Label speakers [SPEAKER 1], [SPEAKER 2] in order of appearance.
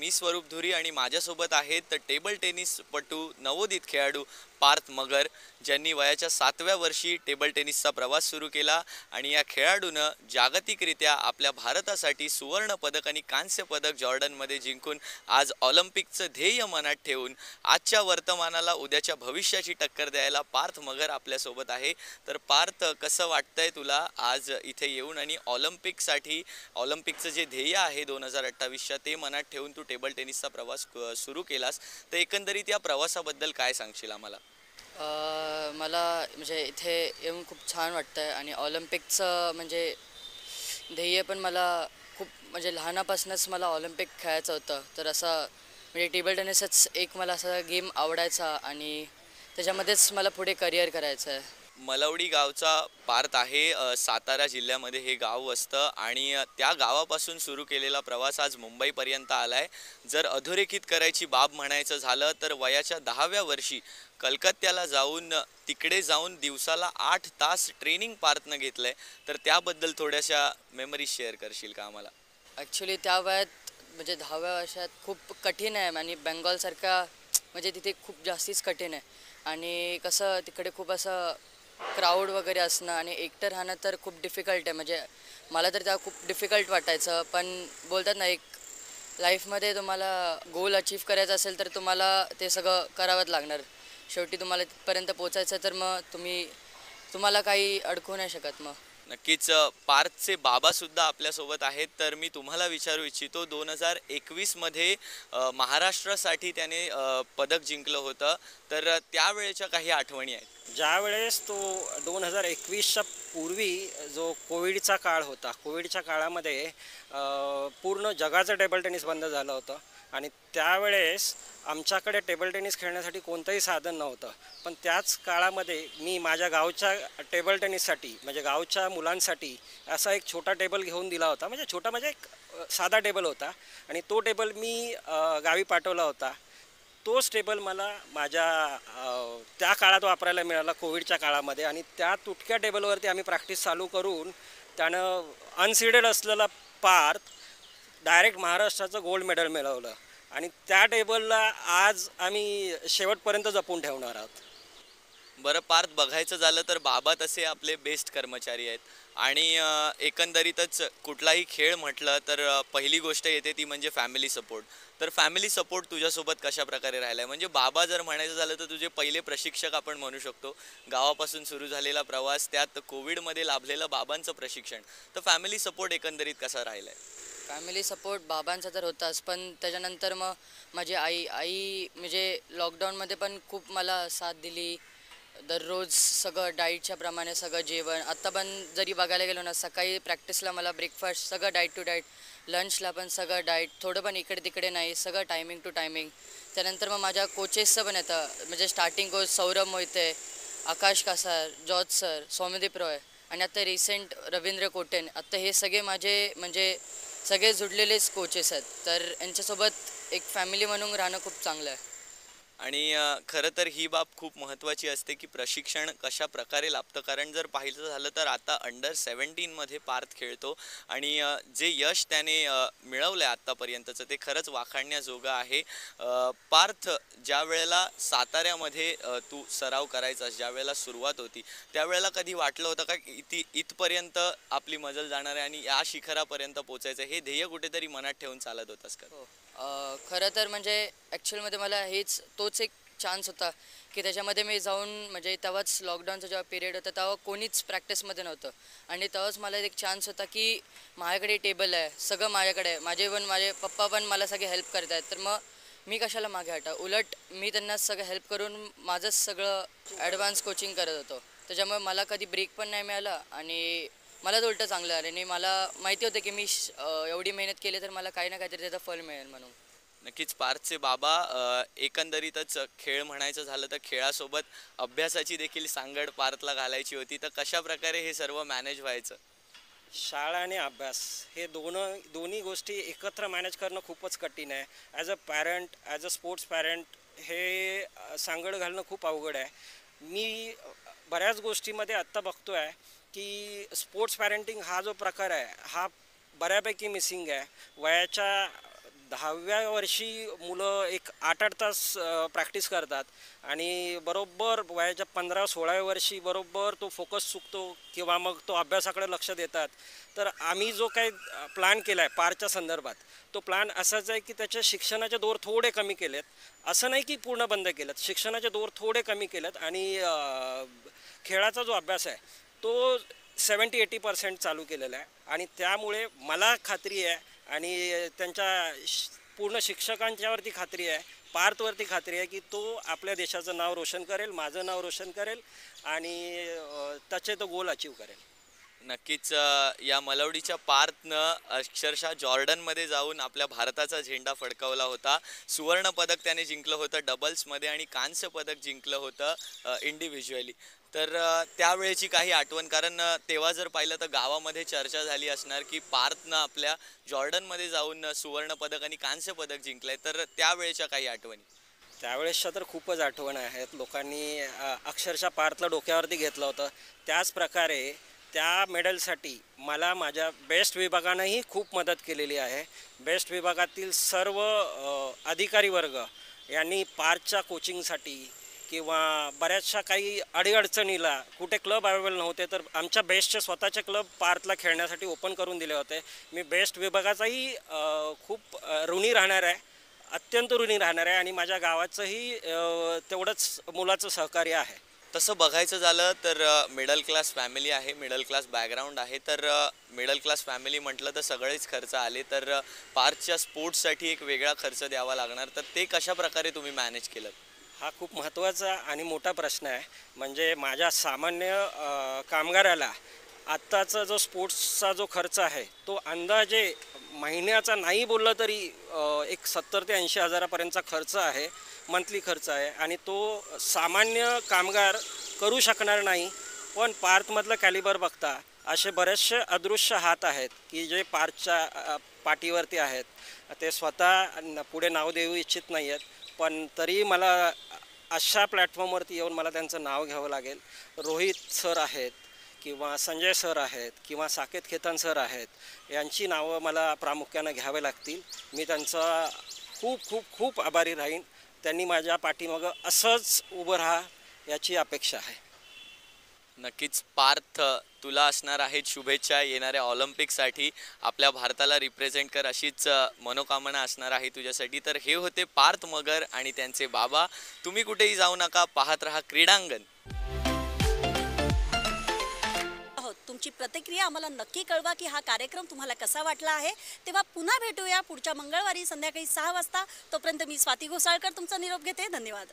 [SPEAKER 1] मी स्वरूप धुरी आणि माझ्यासोबत आहेत टेबल टेनिसपटू नवोदित खेळाडू पार्थ मगर, ज्यांनी वयाच्या 7व्या वर्षी टेबल टेनिसचा प्रवास सुरू केला आणि या खेळाडूनं जागतिकरित्या आपल्या भारतासाठी सुवर्ण पदक आणि कांस्य पदक जॉर्डनमध्ये जिंकून आज ऑलिम्पिकचं ध्येय मनात ठेवून आजच्या वर्तमानाला उद्याच्या भविष्याची टक्कर द्यायला पार्थ मगर आपल्यासोबत आहे. तर पार्थ, कसं वाटतंय तुला आज इथे येऊन आणि ऑलिम्पिकचं जे ध्येय आहे 2028च्या ते मनात ठेवून तू टेबल टेनिसचा प्रवास सुरू केलास, तर एकंदरीत या प्रवासाबद्दल काय सांगशील आम्हाला?
[SPEAKER 2] मला म्हणजे इथे येऊन खूप छान वाटतं आहे आणि ऑलिम्पिकचं म्हणजे ध्येय पण मला खूप म्हणजे लहानापासूनच मला ऑलिम्पिक खेळायचं होतं. तर असं म्हणजे टेबल टेनिसच एक मला असा गेम आवडायचा आणि त्याच्यामध्येच मला पुढे करिअर करायचं आहे.
[SPEAKER 1] मलवडी गावचा पार्थ आहे. सातारा जिल्ह्यामध्ये हे गाव वसतं आणि त्या गावापासून सुरू केलेला प्रवास आज मुंबईपर्यंत आलाय. जर अधोरेखित करायची बाब म्हणायचं झालं तर वयाच्या 10व्या वर्षी कलकत्त्याला जाऊन तिकडे जाऊन दिवसाला 8 तास ट्रेनिंग पार्थनं घेतलंय. तर त्याबद्दल थोड्याशा मेमरीज शेअर करशील का आम्हाला?
[SPEAKER 2] ॲक्च्युली त्या वयात म्हणजे 10व्या वर्षात खूप कठीण आहे आणि बेंगॉलसारखा म्हणजे तिथे खूप जास्तीच कठीण आहे आणि कसं तिकडे खूप असं क्राऊड वगैरे असणं आणि एकटं राहणं तर खूप डिफिकल्ट आहे. म्हणजे मला तर त्या खूप डिफिकल्ट वाटायचं. पण बोलतात ना, एक लाईफमध्ये तुम्हाला गोल अचीव करायचं असेल तर तुम्हाला ते सगळं करावंच लागणार. शेवटी तुम्हाला तिथपर्यंत पोचायचं तर मग तुम्हाला काही अडकू नाही शकत मग.
[SPEAKER 1] नक्कीच. पार्थचे बाबा सुद्धा आपल्यासोबत आहेत. तर मी तुम्हाला विचारू इच्छितो, 2021 मध्ये महाराष्ट्रासाठी त्याने पदक जिंकलं होतं. तर त्यावेळेच्या काही आठवणी आहेत?
[SPEAKER 3] ज्यावेळेस तो 2021च्या पूर्वी जो कोविडचा काळ होता, कोविडच्या काळामध्ये पूर्ण जगाचं टेबल टेनिस बंद झालं होतं आणि त्यावेळेस आमच्याकडे टेबल टेनिस खेळण्यासाठी कोणतंही साधन नव्हतं. पण त्याच काळामध्ये मी माझ्या गावच्या टेबल टेनिससाठी म्हणजे गावच्या मुलांसाठी असा एक छोटा टेबल घेऊन दिला होता. म्हणजे छोटा म्हणजे एक साधा टेबल होता आणि तो टेबल मी गावी पाठवला होता. तोच टेबल मला त्या काळात वापरायला मिळाला कोविडच्या काळामध्ये आणि त्या तुटक्या टेबलवरती आम्ही प्रॅक्टिस चालू करून त्यानं अनसीडेड असलेला पार्थ डायरेक्ट महाराष्ट्राचं गोल्ड मेडल मिळवलं आणि त्या टेबलला आज आम्ही शेवटपर्यंत जपून ठेवणार आहोत.
[SPEAKER 1] बरं पार्थ, बघायचं झालं तर बाबा तसे आपले बेस्ट कर्मचारी आहेत आणि एकंदरीतच कुठलाही खेळ म्हटलं तर पहिली गोष्ट येते ती म्हणजे फॅमिली सपोर्ट. तर फॅमिली सपोर्ट तुझ्यासोबत कशा प्रकारे राहिला आहे? म्हणजे बाबा जर म्हणायचं झालं तर तुझे पहिले प्रशिक्षक आपण म्हणू शकतो. गावापासून सुरू झालेला प्रवास, त्यात कोविडमध्ये लाभलेलं बाबांचं प्रशिक्षण, तर फॅमिली सपोर्ट एकंदरीत कसा राहिला आहे?
[SPEAKER 2] फॅमिली सपोर्ट बाबांचा तर होताच, पण त्याच्यानंतर मग माझी आई म्हणजे लॉकडाऊनमध्ये पण खूप मला साथ दिली. दररोज सगळं डाईटच्या प्रमाणे सगळं जेवण. आत्ता पण जरी बघायला गेलो ना, सकाळी प्रॅक्टिसला मला ब्रेकफास्ट सगळं डाईट टू डाईट, लंचला पण सगळं डाईट, थोडं पण इकडे तिकडे नाही, सगळं टायमिंग टू टायमिंग. त्यानंतर मग माझ्या कोचेसचं पण येतं. म्हणजे स्टार्टिंग कोच सौरभ मोहिते, आकाश कासार, जॉर्ज सर, सौम्यदीप रॉय आणि आता रिसेंट रवींद्र कोटेन. आत्ता हे सगळे माझे म्हणजे सगळे जुडलेलेच कोचेस आहेत. तर यांच्यासोबत एक फॅमिली म्हणून राहणं खूप चांगलं आहे.
[SPEAKER 1] आणि खरं तर ही बाब खूप महत्त्वाची असते की प्रशिक्षण कशा प्रकारे लाभतं. कारण जर पाहिलं झालं तर आता अंडर 17 मध्ये पार्थ खेळतो आणि जे यश त्याने मिळवलं आहे आत्तापर्यंतचं ते खरंच वाखाणण्याजोगं आहे. पार्थ, ज्या वेळेला साताऱ्यामध्ये तू सराव करायचास, ज्या वेळेला सुरुवात होती, त्यावेळेला कधी वाटलं होतं का की इथपर्यंत आपली मजल जाणार आहे आणि या शिखरापर्यंत पोचायचं, हे ध्येय कुठेतरी मनात ठेवून चालत होतास का?
[SPEAKER 2] हो. खरं तर म्हणजे ॲक्च्युअलमध्ये मला तोच एक चान्स होता की त्याच्यामध्ये मी जाऊन म्हणजे तेव्हाच लॉकडाऊनचा जेव्हा पिरियड होता तेव्हा कोणीच प्रॅक्टिसमध्ये नव्हतं आणि तेव्हाच मला एक चान्स होता की माझ्याकडे टेबल आहे, सगळं माझ्याकडे आहे, माझे पप्पा पण मला सगळे हेल्प करत आहेत. तर मग मी कशाला मागे हटा, उलट मी त्यांना सगळं हेल्प करून माझंच सगळं ॲडव्हान्स कोचिंग करत होतो. त्याच्यामुळे मला कधी ब्रेक पण नाही मिळाला आणि मला तर उलटं चांगलं आलं आणि मला माहिती होतं की मी एवढी मेहनत केली तर मला काही ना काहीतरी त्याचं फळ मिळेल म्हणून.
[SPEAKER 1] नक्कीच. पार्थचे बाबा एकंदरीतच खेळ म्हणायचं झालं तर खेळासोबत अभ्यासाची देखील सांगड पार्थला घालायची होती. तर कशा प्रकारे हे सर्व मॅनेज व्हायचं?
[SPEAKER 3] शाळा आणि अभ्यास हे दोन्ही गोष्टी एकत्र मॅनेज करणं खूपच कठीण आहे. As a parent, as a sports parent हे सांगड घालणं खूप अवघड आहे. मी बऱ्याच गोष्टीमध्ये आत्ता बघतो आहे की स्पोर्ट्स पॅरेंटिंग हा जो प्रकार आहे हा बऱ्यापैकी मिसिंग आहे. वयाच्या 10व्या वर्षी मुलं एक 8-8 तास प्रॅक्टिस करतात आणि बरोबर वयाच्या 15-16व्या वर्षी बरोबर तो फोकस चुकतो किंवा मग तो अभ्यासाकडे लक्ष देतात. तर आम्ही जो काही प्लॅन केला आहे पारच्या संदर्भात, तो प्लॅन असाच आहे की त्याच्या शिक्षणाचे दौर थोडे कमी केलेत. असं नाही की पूर्ण बंद केलेत, शिक्षणाचे दौर थोडे कमी केलेत आणि खेळाचा जो अभ्यास आहे तो 70-80% चालू केलेला आहे. आणि त्यामुळे मला खात्री आहे आणि त्यांच्या पूर्ण शिक्षकांच्यावरती खात्री आहे, पार्थवरती खात्री आहे की तो आपल्या देशाचं नाव रोशन करेल, माझं नाव रोशन करेल आणि त्याचे तो गोल अचीव करेल.
[SPEAKER 1] नक्कीच या मलवडीच्या पार्थनं अक्षरशः जॉर्डनमध्ये जाऊन आपल्या भारताचा झेंडा फडकवला होता. सुवर्ण पदक त्याने जिंकलं होतं डबल्समध्ये आणि कांस्य पदक जिंकलं होतं इंडिव्हिज्युअली. तर त्यावेळेची काही आठवण, कारण तेव्हा जर पाहिलं तर गावामध्ये चर्चा झाली असणार की पार्थनं आपल्या जॉर्डनमध्ये जाऊन सुवर्ण पदक आणि कांस्य पदक जिंकलंय. तर त्यावेळेच्या काही आठवणी.
[SPEAKER 3] त्यावेळेसच्या तर खूपच आठवण आहेत. लोकांनी अक्षरशः पार्थला डोक्यावरती घेतलं होतं. त्याच प्रकारे त्या मेडलसाठी मला माझ्या बेस्ट विभागानंही खूप मदत केलेली आहे. बेस्ट विभागातील सर्व अधिकारी वर्ग यांनी पार्थच्या कोचिंगसाठी किंवा बऱ्याचशा काही अडीअडचणीला कुठे क्लब अवेलेबल नव्हते तर आमच्या बेस्टचे स्वतःचे क्लब पार्थला खेळण्यासाठी ओपन करून दिले होते. मी बेस्ट विभागाचाही खूप ऋणी राहणार आहे, अत्यंत ऋणी राहणार आहे आणि माझ्या गावाचंही तेवढंच मुलाचं सहकार्य आहे.
[SPEAKER 1] तसं बघायचं झालं तर मिडल क्लास फॅमिली आहे, मिडल क्लास बॅकग्राऊंड आहे. तर मिडल क्लास फॅमिली म्हटलं तर सगळेच खर्च आले. तर पार्थच्या स्पोर्ट्ससाठी एक वेगळा खर्च द्यावा लागणार, तर ते कशा प्रकारे तुम्ही मॅनेज केलं?
[SPEAKER 3] हा खूप महत्त्वाचा आणि मोठा प्रश्न आहे. म्हणजे माझ्या सामान्य कामगाराला आत्ताचा जो स्पोर्ट्सचा जो खर्च आहे तो अंदाजे महिन्याचा नाही बोललं तरी एक 70 ते 80 हजारापर्यंतचा खर्च आहे, मंथली खर्च आहे आणि तो सामान्य कामगार करू शकणार नाही. पण पार्थमधलं कॅलिबर बघता असे बरेचसे अदृश्य हात आहेत की जे पार्थच्या पाठीवरती आहेत. ते स्वतः पुढे नाव देऊ इच्छित नाही आहेत, पण तरी मला अशा प्लॅटफॉर्मवरती येऊन मला त्यांचं नाव घ्यावं लागेल. रोहित सर आहेत किंवा संजय सर आहेत किंवा साकेत खेतान सर आहेत, यांची नावं मला प्रामुख्यानं घ्यावे लागतील. मी त्यांचा खूप खूप खूप आभारी राहीन. त्यांनी माझ्या पाठीमागं असंच उभं राहा याची अपेक्षा आहे.
[SPEAKER 1] नक्कीच पार्थ, तुला असणार आहेत शुभेच्छा येणाऱ्या ऑलिम्पिकसाठी. आपल्या भारताला रिप्रेझेंट कर अशीच मनोकामना असणार आहे तुझ्यासाठी. तर हे होते पार्थ मगर आणि त्यांचे बाबा. तुम्ही कुठेही जाऊ नका, पाहत रहा क्रीडांगण.
[SPEAKER 4] तुमची प्रतिक्रिया आम्हाला नक्की कळवा की हा कार्यक्रम तुम्हाला कसा वाटला आहे. तेव्हा पुन्हा भेटूया पुढच्या मंगळवारी संध्याकाळी 6 वाजता. तोपर्यंत मी स्वाती घोसाळकर तुमचा निरोप घेते. धन्यवाद.